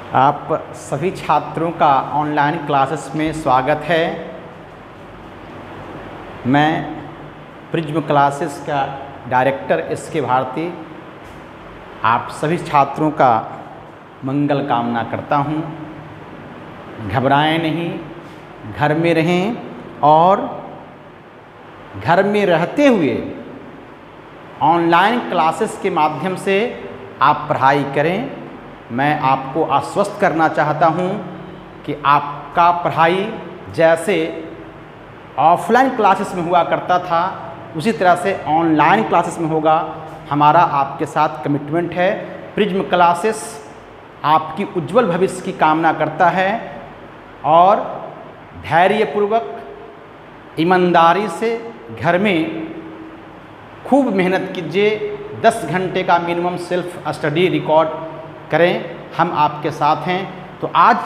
आप सभी छात्रों का ऑनलाइन क्लासेस में स्वागत है। मैं प्रिज्म क्लासेस का डायरेक्टर एस.के. भारती आप सभी छात्रों का मंगल कामना करता हूं। घबराएं नहीं, घर में रहें और घर में रहते हुए ऑनलाइन क्लासेस के माध्यम से आप पढ़ाई करें। मैं आपको आश्वस्त करना चाहता हूं कि आपका पढ़ाई जैसे ऑफलाइन क्लासेस में हुआ करता था उसी तरह से ऑनलाइन क्लासेस में होगा। हमारा आपके साथ कमिटमेंट है। प्रिज्म क्लासेस आपकी उज्जवल भविष्य की कामना करता है और धैर्यपूर्वक ईमानदारी से घर में खूब मेहनत कीजिए। 10 घंटे का मिनिमम सेल्फ स्टडी रिकॉर्ड करें। हम आपके साथ हैं। तो आज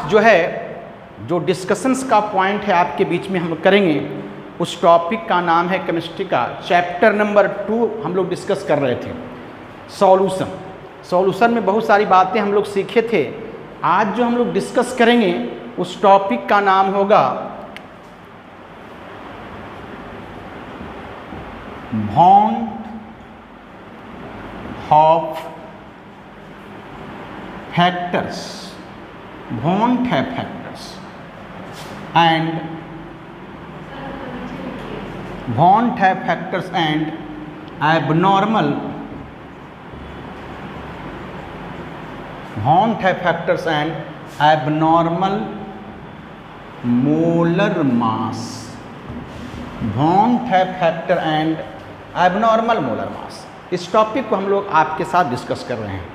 जो डिस्कशंस का पॉइंट है आपके बीच में हम करेंगे, उस टॉपिक का नाम है केमिस्ट्री का चैप्टर नंबर 2 हम लोग डिस्कस कर रहे थे, सॉल्यूशन में बहुत सारी बातें हम लोग सीखे थे। आज जो हम लोग डिस्कस करेंगे उस टॉपिक का नाम होगा bond of factors and abnormal molar mass, इस टॉपिक को हम लोग आपके साथ डिस्कस कर रहे हैं।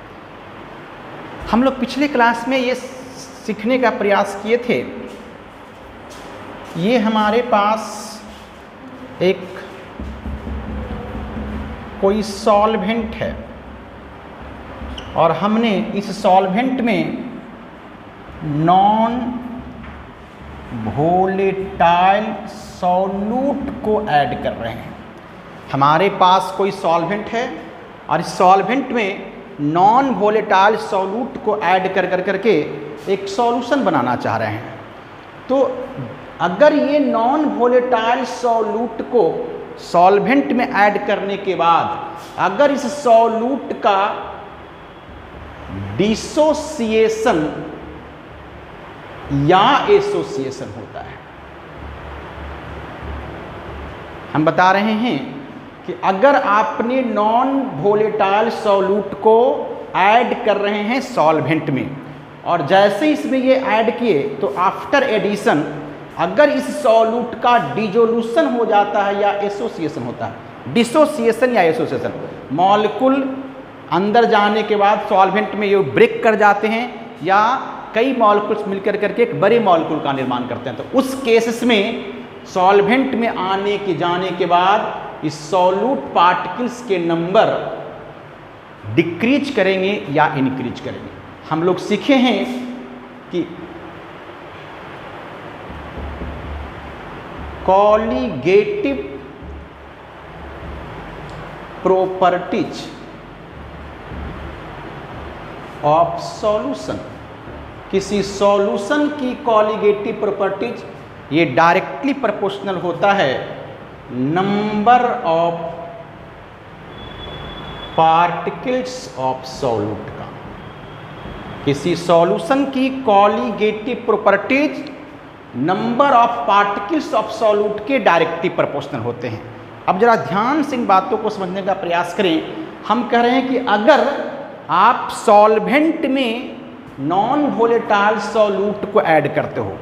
हम लोग पिछले क्लास में ये सीखने का प्रयास किए थे। ये हमारे पास एक कोई सॉल्वेंट है और हमने इस सॉल्वेंट में नॉन वोलेटाइल सॉल्यूट को ऐड कर रहे हैं। हमारे पास कोई सॉल्वेंट है और इस सॉल्वेंट में नॉन वोलेटाइल सॉल्यूट को ऐड करके एक सॉल्यूशन बनाना चाह रहे हैं। तो अगर ये नॉन वोलेटाइल सॉल्यूट को सॉल्वेंट में ऐड करने के बाद अगर इस सॉल्यूट का डिसोसिएशन या एसोसिएशन होता है, हम बता रहे हैं कि अगर आपने नॉन वोलेटाइल सॉल्यूट को ऐड कर रहे हैं सॉल्वेंट में और जैसे इसमें ये ऐड किए तो आफ्टर एडिशन अगर इस सॉल्यूट का डिसोल्यूशन हो जाता है या एसोसिएशन होता है, डिसोसिएशन या एसोसिएशन, मॉलिक्यूल अंदर जाने के बाद सॉल्वेंट में ये ब्रेक कर जाते हैं या कई मॉलिक्यूल्स मिलकर करके एक बड़े मॉलिक्यूल का निर्माण करते हैं। तो उस केसेस में सॉल्वेंट में आने के जाने के बाद इस सॉल्यूट पार्टिकल्स के नंबर डिक्रीज करेंगे या इंक्रीज करेंगे। हम लोग सीखे हैं कि कॉलिगेटिव प्रॉपर्टीज ऑफ सॉल्यूशन, किसी सॉल्यूशन की कॉलिगेटिव प्रॉपर्टीज ये डायरेक्टली प्रोपोर्शनल होता है number of particles of solute का। किसी सॉल्यूशन की colligative properties number of particles of solute के डायरेक्टली प्रोपोर्शनल होते हैं। अब जरा ध्यान से इन बातों को समझने का प्रयास करें। हम कह रहे हैं कि अगर आप सॉल्वेंट में नॉन वोलेटाइल सॉल्यूट को ऐड करते हो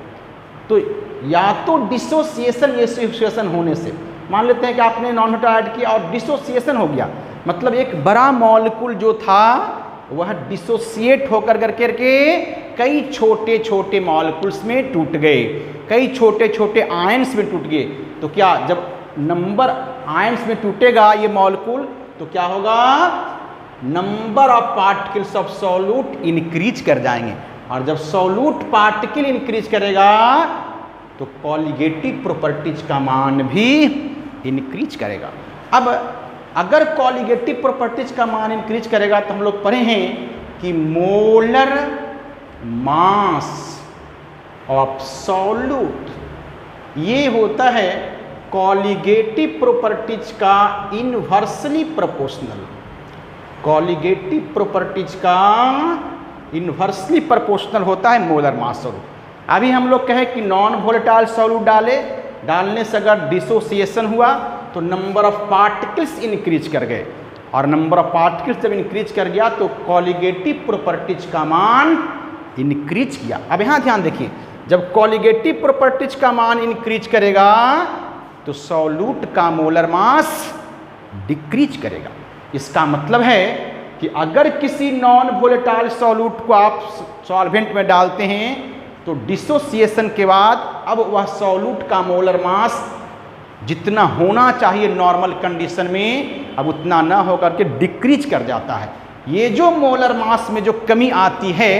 तो या तो डिसोसिएशन एसोसिएशन होने से, मान लेते हैं कि आपने नॉन वोलेटाइल ऐड किया और डिसोसिएशन हो गया, मतलब एक बड़ा मॉलिक्यूल जो था वह डिसोसिएट होकर करके कई छोटे छोटे मॉलिक्यूल्स में टूट गए, कई छोटे छोटे आयंस में टूट गए। तो क्या जब नंबर आयंस में टूटेगा ये मॉलिक्यूल तो क्या होगा, number of particles of solute increase कर जाएंगे और जब सॉल्यूट पार्टिकल इंक्रीज करेगा तो कॉलिगेटिव प्रॉपर्टीज का मान भी इंक्रीज करेगा। अब अगर कॉलिगेटिव प्रॉपर्टीज का मान इंक्रीज करेगा तो हम लोग पढ़े हैं कि मोलर मास ऑफ सॉल्यूट, ये होता है कॉलिगेटिव प्रॉपर्टीज का इनवर्सली प्रोपोर्शनल। कॉलिगेटिव प्रॉपर्टीज का इनवर्सली प्रोपोर्शनल होता है मोलर मास सॉल्यूट। अभी हम लोग कहें कि नॉन वोलेटाइल सॉल्यूट डालने से अगर डिसोसिएशन हुआ तो नंबर ऑफ पार्टिकल्स इंक्रीज कर गए, और नंबर ऑफ पार्टिकल्स जब इंक्रीज कर गया तो कॉलिगेटिव प्रॉपर्टीज का मान इंक्रीज किया। अब यहाँ ध्यान देखिए, जब कॉलिगेटिव प्रॉपर्टीज का मान इंक्रीज करेगा तो सॉल्यूट का मोलर मास डिक्रीज करेगा। इसका मतलब है कि अगर किसी नॉन वोलेटाइल सॉल्यूट को आप सॉल्वेंट में डालते हैं तो डिसोसिएशन के बाद अब वह सॉल्यूट का मोलर मास जितना होना चाहिए नॉर्मल कंडीशन में अब उतना न होकर के डिक्रीज कर जाता है। ये जो मोलर मास में जो कमी आती है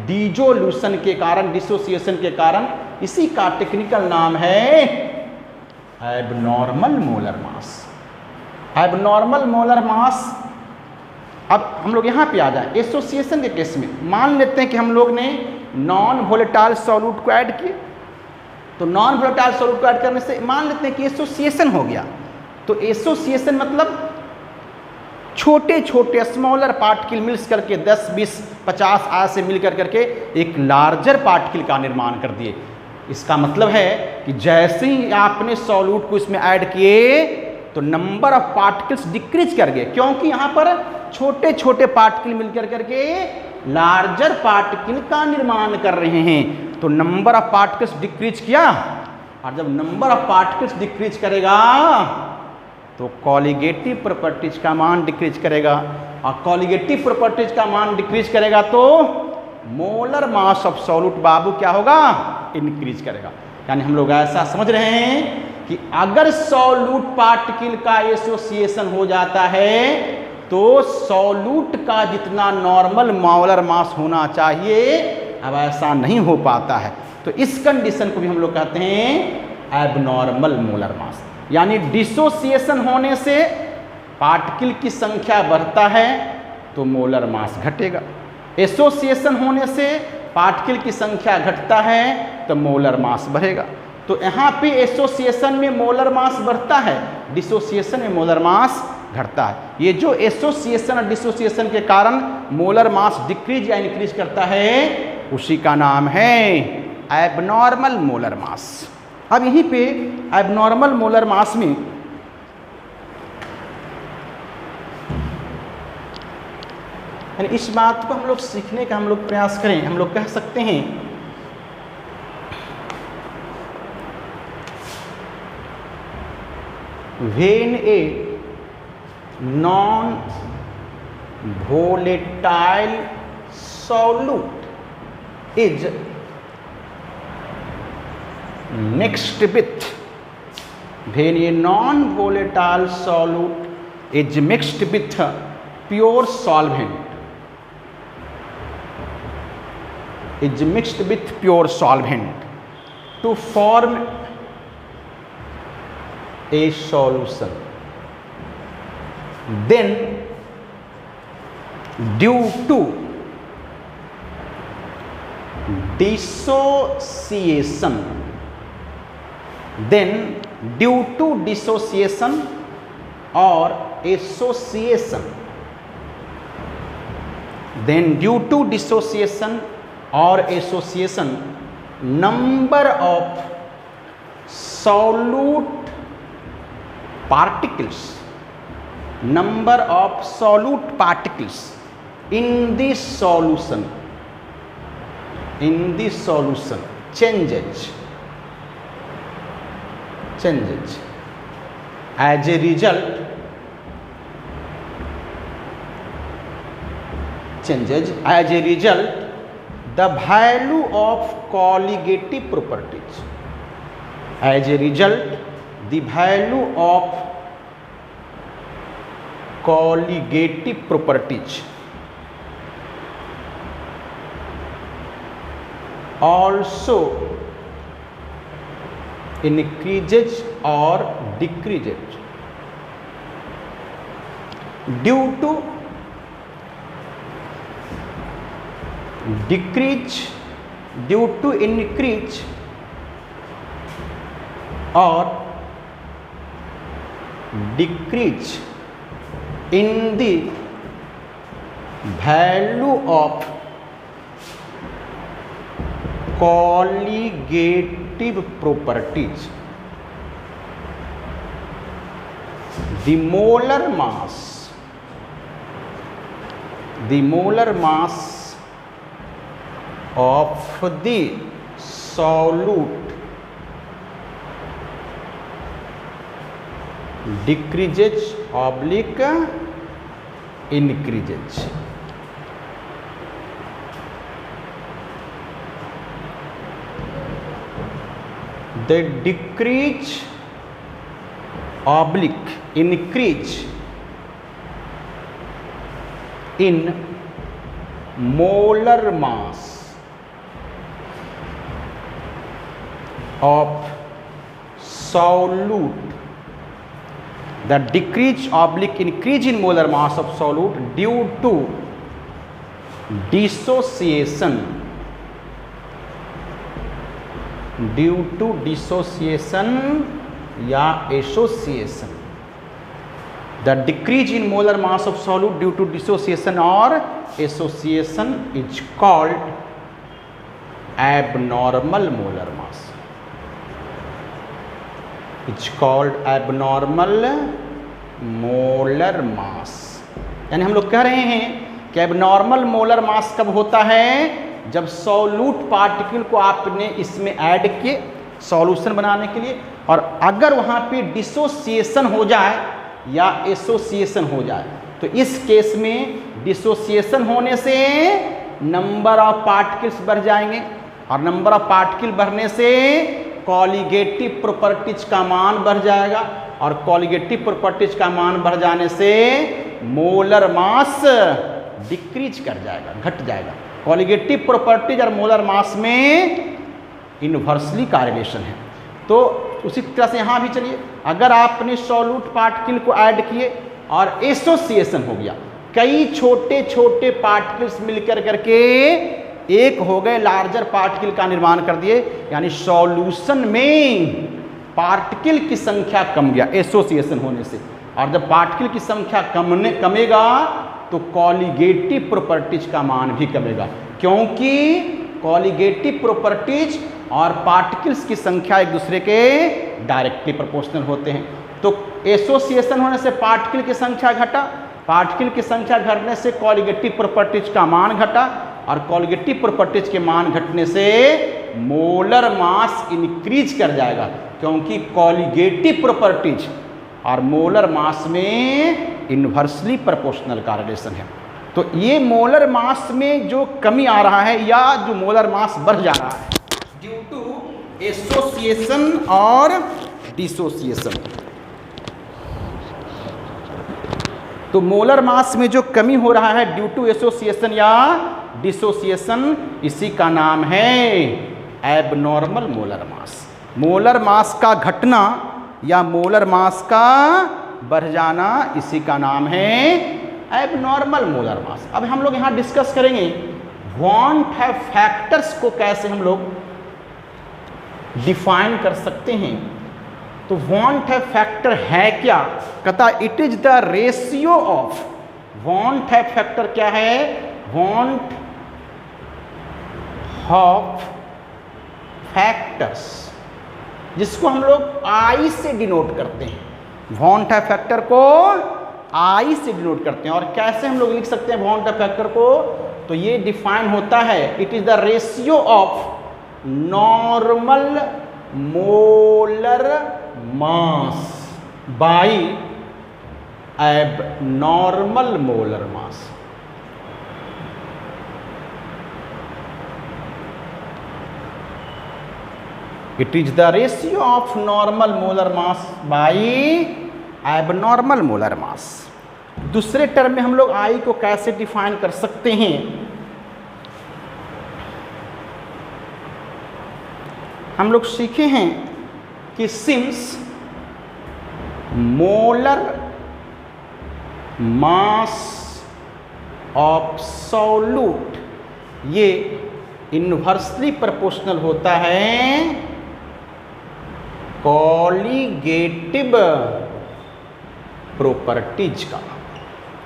डिसोल्यूशन के कारण, डिसोसिएशन के कारण, इसी का टेक्निकल नाम है abnormal molar mass. Abnormal molar mass. अब हम लोग यहाँ पे आ जाए एसोसिएशन के केस में। मान लेते हैं कि हम लोग ने नॉन वोलेटाइल सॉल्यूट को ऐड किए, तो नॉन वोलेटाइल सॉल्यूट को ऐड करने से मान लेते हैं कि एसोसिएशन हो गया। तो एसोसिएशन मतलब छोटे छोटे स्मॉलर पार्टिकल मिल्स करके 10, 20, 50 ऐसे मिल करके एक लार्जर पार्टिकल का निर्माण कर दिए। इसका मतलब है कि जैसे ही आपने सॉल्यूट को इसमें ऐड किए तो नंबर ऑफ पार्टिकल्स डिक्रीज कर गए, क्योंकि यहाँ पर छोटे छोटे पार्टिकल मिलकर करके लार्जर पार्टिकल का निर्माण कर रहे हैं। तो नंबर ऑफ पार्टिकल्स डिक्रीज किया, और जब नंबर ऑफ पार्टिकल्स डिक्रीज करेगा तो कॉलिगेटिव प्रॉपर्टीज का मान डिक्रीज करेगा, और कॉलिगेटिव प्रॉपर्टीज का मान डिक्रीज करेगा तो मोलर मास ऑफ सॉल्यूट बाबू क्या होगा, इंक्रीज करेगा। यानी हम लोग ऐसा समझ रहे हैं कि अगर सॉल्यूट पार्टिकल का एसोसिएशन हो जाता है तो सॉल्यूट का जितना नॉर्मल मोलर मास होना चाहिए अब ऐसा नहीं हो पाता है। तो इस कंडीशन को भी हम लोग कहते हैं एबनॉर्मल मोलर मास। यानी डिसोसिएशन होने से पार्टिकल की संख्या बढ़ता है तो मोलर मास घटेगा, एसोसिएशन होने से पार्टिकल की संख्या घटता है तो मोलर मास बढ़ेगा। तो यहाँ पे एसोसिएशन में मोलर मास बढ़ता है, डिसोसिएशन में मोलर मास घटता है। ये जो एसोसिएशन और डिसोसिएशन के कारण मोलर मास डिक्रीज या इंक्रीज करता है उसी का नाम है एबनॉर्मल मोलर मास। अब यहीं पे एबनॉर्मल मोलर मास में यानी इस बात को हम लोग सीखने का हम लोग प्रयास करें, हम लोग कह सकते हैं when a non volatile solute is mixed with, when a non-volatile solute is mixed with pure solvent, is mixed with pure solvent to form a solution, then due to dissociation, then due to dissociation or association, then due to dissociation or association, number of solute particles, number of solute particles in this solution, changes as a result, the value of colligative properties, as a result the value of colligative properties also increases or decreases due to decrease due to increase or decrease in the value of colligative properties. The molar mass of the solute decreases oblique increases. The decrease oblique increase in molar mass of solute, the decrease oblique increase in molar mass of solute due to dissociation या association. The decrease in molar mass of solute due to dissociation or association is called abnormal molar mass. It's called abnormal molar mass. यानी हम लोग कह रहे हैं कि abnormal molar mass कब होता है, जब सॉल्यूट पार्टिकल को आपने इसमें ऐड किए सॉल्यूशन बनाने के लिए, और अगर वहाँ पे डिसोसिएशन हो जाए या एसोसिएशन हो जाए, तो इस केस में डिसोसिएशन होने से नंबर ऑफ पार्टिकल्स बढ़ जाएंगे, और नंबर ऑफ पार्टिकल बढ़ने से कॉलिगेटिव प्रॉपर्टीज का मान बढ़ जाएगा, और कॉलिगेटिव प्रॉपर्टीज का मान बढ़ जाने से मोलर मास डिक्रीज कर जाएगा, घट जाएगा। कॉलिगेटिव प्रॉपर्टीज और मोलर मास में इन्वर्सली कॉरिलेशन है। तो उसी तरह से यहाँ भी चलिए, अगर आपने सॉल्यूट पार्टिकल को ऐड किए और एसोसिएशन हो गया, कई छोटे छोटे पार्टिकल्स मिलकर करके एक हो गए, लार्जर पार्टिकल का निर्माण कर दिए, यानी सॉल्यूशन में पार्टिकल की संख्या कम गया एसोसिएशन होने से, और जब पार्टिकल की संख्या कमेगा तो कॉलिगेटिव प्रॉपर्टीज का मान भी कमेगा, क्योंकि कॉलिगेटिव प्रॉपर्टीज और पार्टिकल्स की संख्या एक दूसरे के डायरेक्टली प्रोपोर्शनल होते हैं। तो एसोसिएशन होने से पार्टिकल की संख्या घटा, पार्टिकल की संख्या घटने से कॉलिगेटिव प्रॉपर्टीज का मान घटा, और कॉलिगेटिव प्रॉपर्टीज के मान घटने से मोलर मास इंक्रीज कर जाएगा, क्योंकि कॉलिगेटिव प्रॉपर्टीज और मोलर मास में इन्वर्सली प्रोपोर्शनल कॉरिलेशन है। तो ये मोलर मास में जो कमी आ रहा है या जो मोलर मास बढ़ जा रहा है ड्यू टू एसोसिएशन और डिसोसिएशन, तो मोलर मास में जो कमी हो रहा है ड्यू टू एसोसिएशन या डिसोसिएशन, इसी का नाम है abnormal molar mass. Molar mass का घटना या मोलर मास का बढ़ जाना, इसी का नाम है एबनॉर्मल मोलर मास। अब हम लोग यहाँ डिस्कस करेंगे वॉन्ट हैव फैक्टर्स को कैसे हम लोग डिफाइन कर सकते हैं। तो वॉन्ट हैव फैक्टर है क्या, कहता it is the ratio of, want Hoff factor क्या है, वॉन्ट ऑफ फैक्टर्स, जिसको हम लोग आई से डिनोट करते हैं। वॉन्ट हैव फैक्टर को आई से डिनोट करते हैं, और कैसे हम लोग लिख सकते हैं वॉन्ट हैव फैक्टर को, तो ये डिफाइन होता है it is the ratio of normal molar mass by abnormal molar mass. It is the ratio of normal molar mass by abnormal molar mass. दूसरे टर्म में हम लोग आई को कैसे डिफाइन कर सकते हैं, हम लोग सीखे हैं कि since molar mass of solute ये इन्वर्सली प्रोपोर्शनल होता है कॉलीगेटिव प्रॉपर्टीज का।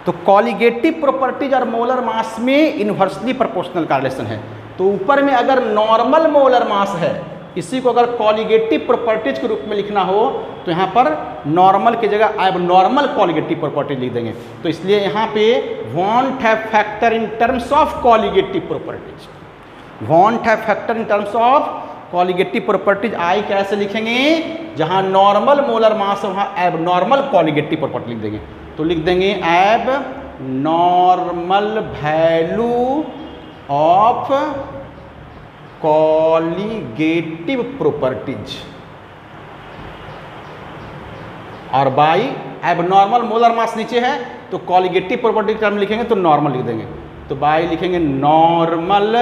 तो कॉलीगेटिव प्रॉपर्टीज और मोलर मास में इन्वर्सली प्रोपोर्शनल का रिलेशन है। तो ऊपर में अगर नॉर्मल मोलर मास है, इसी को अगर कॉलीगेटिव प्रॉपर्टीज के रूप में लिखना हो तो यहाँ पर नॉर्मल की जगह अब नॉर्मल कॉलीगेटिव प्रॉपर्टीज लिख देंगे। तो इसलिए यहाँ पे van't Hoff factor in terms of colligative properties, van't Hoff factor in terms of colligative properties i कैसे लिखेंगे, जहाँ नॉर्मल मोलर मास है वहाँ एब नॉर्मल कॉलीगेटिव प्रॉपर्टी लिख देंगे। तो लिख देंगे एब normal value of colligative properties और बाई एबनॉर्मल मोलर मास नीचे है तो कॉलीगेटिव प्रॉपर्टी टर्म लिखेंगे तो नॉर्मल लिख देंगे। तो बाई लिखेंगे normal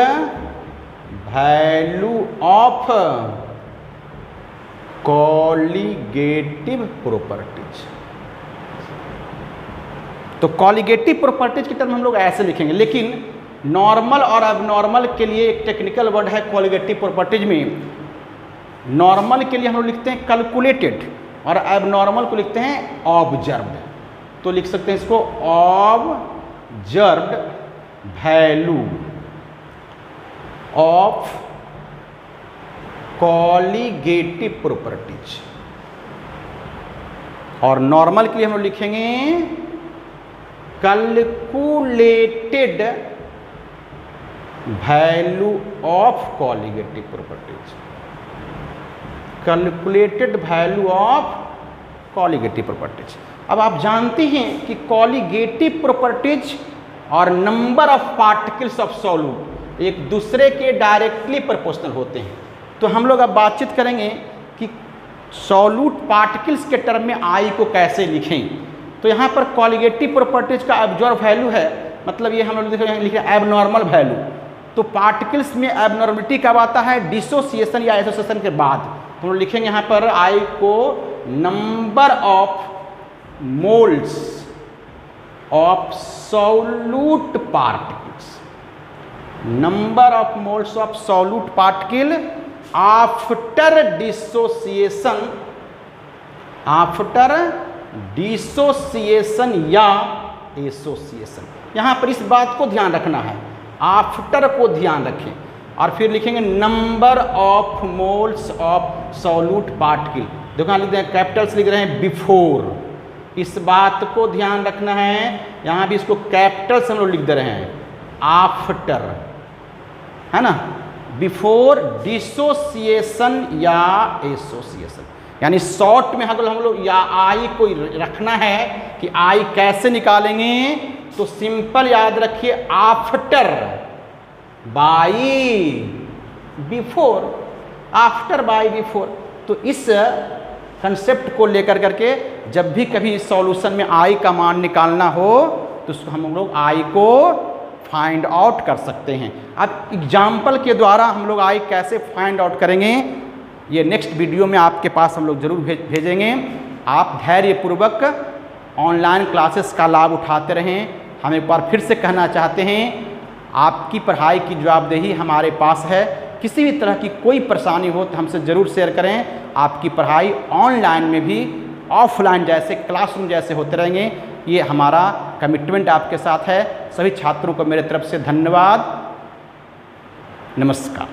value of colligative properties. तो कॉलीगेटिव प्रॉपर्टीज की टर्म हम लोग ऐसे लिखेंगे, लेकिन नॉर्मल और एबनॉर्मल के लिए एक टेक्निकल वर्ड है कॉलीगेटिव प्रॉपर्टीज में। नॉर्मल के लिए हम लोग लिखते हैं कैलकुलेटेड और एबनॉर्मल को लिखते हैं ऑब्जर्व्ड। तो लिख सकते हैं इसको observed value of colligative properties और नॉर्मल के लिए हम लोग लिखेंगे calculated value of colligative properties, calculated value of colligative properties. अब आप जानते हैं कि कॉलीगेटिव प्रॉपर्टीज और number of particles of solute एक दूसरे के डायरेक्टली प्रोपोर्शनल होते हैं। तो हम लोग अब बातचीत करेंगे कि सॉल्यूट पार्टिकल्स के टर्म में आई को कैसे लिखें। तो यहाँ पर कॉलीगेटिव प्रॉपर्टीज का ऑब्जर्व वैल्यू है, मतलब ये हम लोग लिखे एबनॉर्मल वैल्यू। तो पार्टिकल्स में एबनॉर्मलिटी कब आता है, डिसोसिएशन या एसोसिएशन के बाद। तो हम लोग लिखेंगे यहाँ पर आई को number of moles of solute particles, number of moles of solute particle after dissociation, after dissociation या एसोसिएशन। यहाँ पर इस बात को ध्यान रखना है, आफ्टर को ध्यान रखें। और फिर लिखेंगे number of moles of solute particle. देखो यहाँ लिख रहे हैं, कैपिटल्स लिख रहे हैं बिफोर, इस बात को ध्यान रखना है। यहाँ भी इसको कैपिटल से हम लोग लिख दे रहे हैं आफ्टर, है ना, बिफोर डिसोसिएशन या एसोसिएशन। यानी शॉर्ट में अगर हम लोग या आई को रखना है कि आई कैसे निकालेंगे, तो सिंपल याद रखिए after by before, after by before. तो इस कंसेप्ट को लेकर करके जब भी कभी सॉल्यूशन में आई का मान निकालना हो तो हम लोग आई को फाइंड आउट कर सकते हैं। अब एग्जाम्पल के द्वारा हम लोग आई कैसे फाइंड आउट करेंगे, ये नेक्स्ट वीडियो में आपके पास हम लोग जरूर भेजेंगे। आप धैर्यपूर्वक ऑनलाइन क्लासेस का लाभ उठाते रहें। हम एक बार फिर से कहना चाहते हैं, आपकी पढ़ाई की जवाबदेही हमारे पास है। किसी भी तरह की कोई परेशानी हो तो हमसे ज़रूर शेयर करें। आपकी पढ़ाई ऑनलाइन में भी ऑफलाइन जैसे क्लासरूम जैसे होते रहेंगे, ये हमारा कमिटमेंट आपके साथ है। सभी छात्रों को मेरे तरफ से धन्यवाद, नमस्कार।